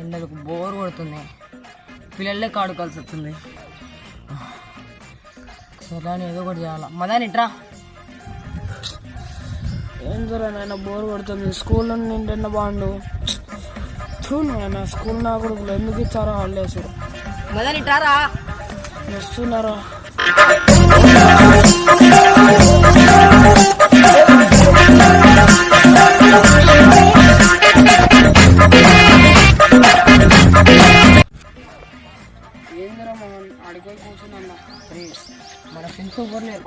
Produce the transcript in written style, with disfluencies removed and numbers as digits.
ఎండలకు బోర్ కొడుతుంది, పిల్లలే కాడుకోవాల్సి వస్తుంది. సరే అని ఏదో ఒకటి చేయాలా. మదాని ఇట్రా. ఏం జరా నాయన బోర్ కొడుతుంది, స్కూల్లో నిండిన బాండు చూడు నాయన. స్కూల్ నా కొడుకులు ఎందుకు ఇచ్చారో హాలిడేస్. మదాని ఇట్రారా. వస్తున్నారా? ఏందిరా మోహన్ అడిగి కూర్చున్నా. మన ఫ్రెండ్స్ ఎవరు లేరు.